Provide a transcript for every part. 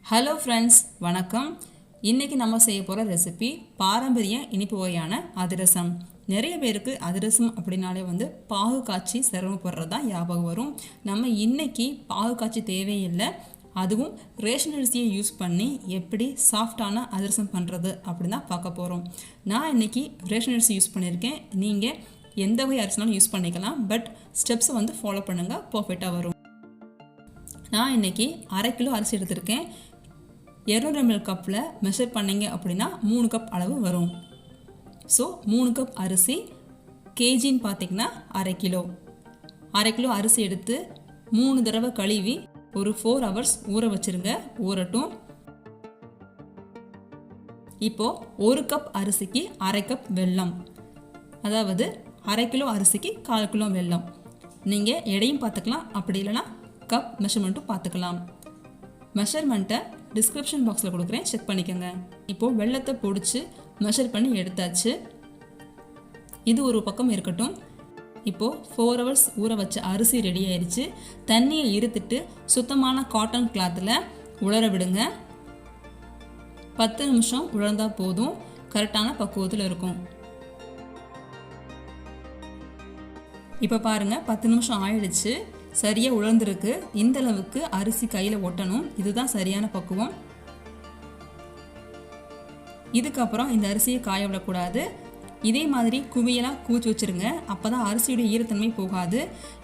Hello friends, வணக்கம். இன்றைக்கி நம்ம செய்ய போகிற ரெசிபி பாரம்பரிய இனிப்பு வகையான அதிரசம். நிறைய பேருக்கு அதிரசம் அப்படின்னாலே பாகு காய்ச்சி சிரமப்படுறது தான் ஞாபகம் வரும். நம்ம இன்றைக்கி பாகு காய்ச்சி தேவையில்லை, அதுவும் ரேஷன் அரிசியை யூஸ் பண்ணி எப்படி சாஃப்டான அதிரசம் பண்ணுறது அப்படின்னு தான் பார்க்க போகிறோம். நான் இன்றைக்கி ரேஷன் அரிசி யூஸ் பண்ணியிருக்கேன். நீங்கள் எந்த வகை அரிசினாலும் யூஸ் பண்ணிக்கலாம், பட் ஸ்டெப்ஸை ஃபாலோ பண்ணுங்கள், பர்ஃபெக்டாக வரும். நான் இன்றைக்கி 1/2 கிலோ அரிசி எடுத்திருக்கேன். 200 ml கப்பில் மெஷர் பண்ணிங்க அப்படின்னா 3 கப் அளவு வரும். ஸோ 3 கப் அரிசி, கேஜின்னு பார்த்திங்கன்னா 1/2 கிலோ. 1/2 கிலோ அரிசி எடுத்து 3 தடவை கழுவி ஒரு 4 hours ஊற வச்சுருங்க, ஊறட்டும். இப்போது 1 கப் அரிசிக்கு 1/2 கப் வெல்லம், அதாவது 1/2 கிலோ அரிசிக்கு 1/4 கிலோ வெல்லம். நீங்கள் எடையும் பார்த்துக்கலாம், அப்படி இல்லைனா கப் மெஷர்மெண்ட்டும் பார்த்துக்கலாம். மெஷர்மெண்ட்டை டிஸ்கிரிப்ஷன் பாக்ஸில் கொடுக்குறேன், செக் பண்ணிக்கோங்க. இப்போது வெள்ளத்தை பொடிச்சு மெஷர் பண்ணி எடுத்தாச்சு. இது ஒரு பக்கம் இருக்கட்டும். இப்போது 4 hours ஊற வச்ச அரிசி ரெடி ஆயிடுச்சு. தண்ணியை இருத்துட்டு சுத்தமான காட்டன் கிளாத்தில் உலர விடுங்க. 10 நிமிஷம் உலர்ந்தால் போதும், கரெக்டான பக்குவத்தில் இருக்கும். இப்போ பாருங்கள், 10 நிமிஷம் ஆயிடுச்சு, சரியாக உலர்ந்துருக்கு. இந்த அளவுக்கு அரிசி கையில் ஒட்டணும், இதுதான் சரியான பக்குவம். இதுக்கப்புறம் இந்த அரிசியை காய விடக்கூடாது. இதே மாதிரி குவியலாக கூச்சி வச்சுருங்க, அப்போ தான் அரிசியோட ஈரத்தன்மை போகாது.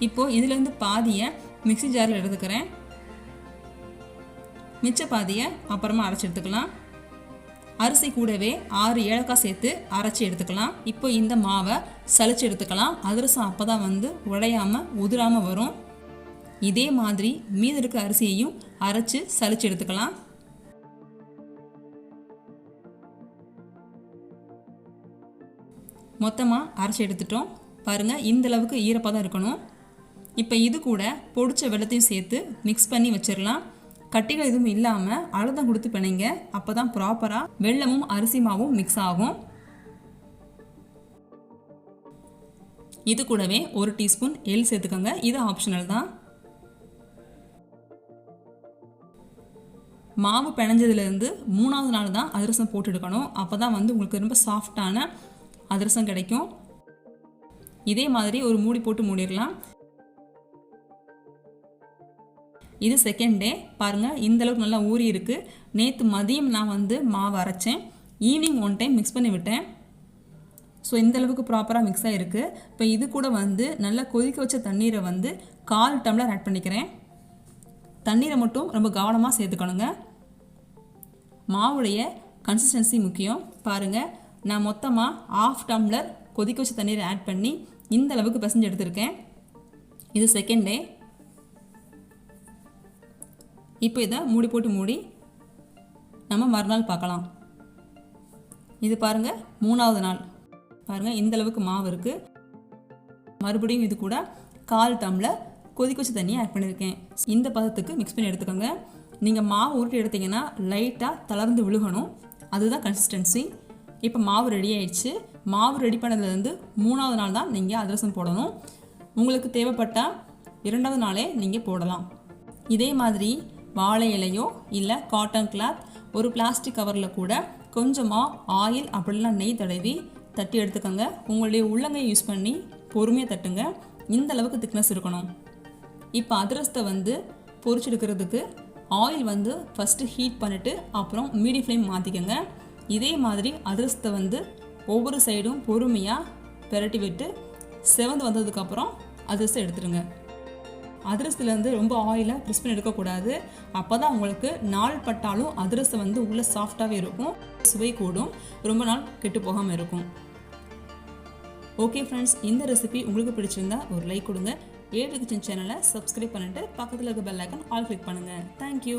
இப்போது இதிலேருந்து பாதியை மிக்ஸி ஜாரில் எடுத்துக்கிறேன், மிச்ச பாதியை அப்புறமா அரைச்சி எடுத்துக்கலாம். அரிசி கூடவே 6 ஏலக்காய் சேர்த்து அரைச்சி எடுத்துக்கலாம். இப்போ இந்த மாவை சலிச்சு எடுத்துக்கலாம். அதிரசம் அப்போ தான் உடையாமல் உதிராமல் வரும். இதே மாதிரி மீதி இருக்க அரிசியையும் அரைச்சி சலிச்சு எடுத்துக்கலாம். மொத்தமாக அரைச்சி எடுத்துட்டோம். பாருங்கள், இந்த அளவுக்கு ஈரப்பதம் இருக்கணும். இப்போ இது கூட பொடிச்ச வெல்லத்தையும் சேர்த்து மிக்ஸ் பண்ணி வச்சிடலாம். கட்டிகள் எதுவும் இல்லாமல் அழுத்தம் கொடுத்து பிணைங்க, அப்போ தான் ப்ராப்பராக வெல்லமும் அரிசி மாவும் மிக்ஸ் ஆகும். இது கூடவே 1 டீஸ்பூன் எள் சேர்த்துக்கோங்க, இது ஆப்ஷனல் தான். மாவு பிணைஞ்சதுலேருந்து 3ஆவது நாள் தான் அதிரசம் போட்டு எடுக்கணும், அப்போ தான் உங்களுக்கு ரொம்ப சாஃப்டான அதிரசம் கிடைக்கும். இதே மாதிரி ஒரு மூடி போட்டு மூடிடலாம். இது செகண்ட் டே. பாருங்கள், இந்தளவுக்கு நல்லா ஊறி இருக்குது. நேற்று மதியம் நான் மாவு அரைச்சேன், ஈவினிங் 1 டைம் மிக்ஸ் பண்ணி விட்டேன். ஸோ இந்தளவுக்கு ப்ராப்பராக மிக்ஸ் ஆகிருக்கு. இப்போ இது கூட நல்லா கொதிக்க வச்ச தண்ணீரை 1/4 டம்ளர் ஆட் பண்ணிக்கிறேன். தண்ணீரை மட்டும் ரொம்ப கவனமாக சேர்த்துக்கணுங்க. மாவுடைய கன்சிஸ்டன்சி முக்கியம். பாருங்கள், நான் மொத்தமாக 1/2 டம்ளர் கொதிக்க வச்ச தண்ணீரை ஆட் பண்ணி இந்த அளவுக்கு பிசைஞ்சு எடுத்திருக்கேன். இது செகண்ட் டே. இப்போ இதை மூடி போட்டு மூடி நம்ம மறுநாள் பார்க்கலாம். இது பாருங்கள், 3ஆவது நாள். பாருங்கள், இந்த அளவுக்கு மாவு இருக்குது. மறுபடியும் இது கூட 1/4 டம்ளர் கொதிக்க வச்ச தண்ணியை ஆட் பண்ணியிருக்கேன். இந்த பதத்துக்கு மிக்ஸ் பண்ணி எடுத்துக்கோங்க. நீங்கள் மாவு உருட்டி எடுத்திங்கன்னா லைட்டாக தளர்ந்து விழுகணும், அதுதான் கன்சிஸ்டன்சி. இப்போ மாவு ரெடி ஆயிடுச்சு. மாவு ரெடி பண்ணதுலேருந்து 3ஆவது நாள் தான் நீங்கள் அதிரசம் போடணும். உங்களுக்கு தேவைப்பட்டால் 2ஆவது நாளே நீங்கள் போடலாம். இதே மாதிரி வாழை இலையோ இல்லை காட்டன் கிளாத், ஒரு பிளாஸ்டிக் கவரில் கூட கொஞ்சமாக ஆயில் அப்படிலாம் நெய் தடவி தட்டி எடுத்துக்கோங்க. உங்களுடைய உள்ளங்கையை யூஸ் பண்ணி பொறுமையாக தட்டுங்க. இந்த அளவுக்கு திக்னஸ் இருக்கணும். இப்போ அதிரசத்தை பொரிச்செடுக்கிறதுக்கு ஆயில் ஃபஸ்ட்டு ஹீட் பண்ணிவிட்டு அப்புறம் மீடியம் ஃப்ளேம் மாற்றிக்கோங்க. இதே மாதிரி அதிரசத்தை ஒவ்வொரு சைடும் பொறுமையாக பெரட்டி விட்டு செவந்து வந்ததுக்கப்புறம் அதிரசத்தை எடுத்துடுங்க. அதிரசத்துலேருந்து ரொம்ப ஆயிலை ப்ரெஸ் பண்ணி எடுக்கக்கூடாது, அப்போ தான் உங்களுக்கு நாள் பட்டாலும் அதிரசம் உள்ளே சாஃப்டாகவே இருக்கும், சுவை கூடும், ரொம்ப நாள் கெட்டு போகாமல் இருக்கும். ஓகே ஃப்ரெண்ட்ஸ், இந்த ரெசிபி உங்களுக்கு பிடிச்சிருந்தா ஒரு லைக் கொடுங்க. AV கிச்சன் சேனலை சப்ஸ்கிரைப் பண்ணிட்டு பக்கத்தில் இருக்க பெல் ஐக்கான் ஆல் கிளிக் பண்ணுங்கள். தேங்க்யூ.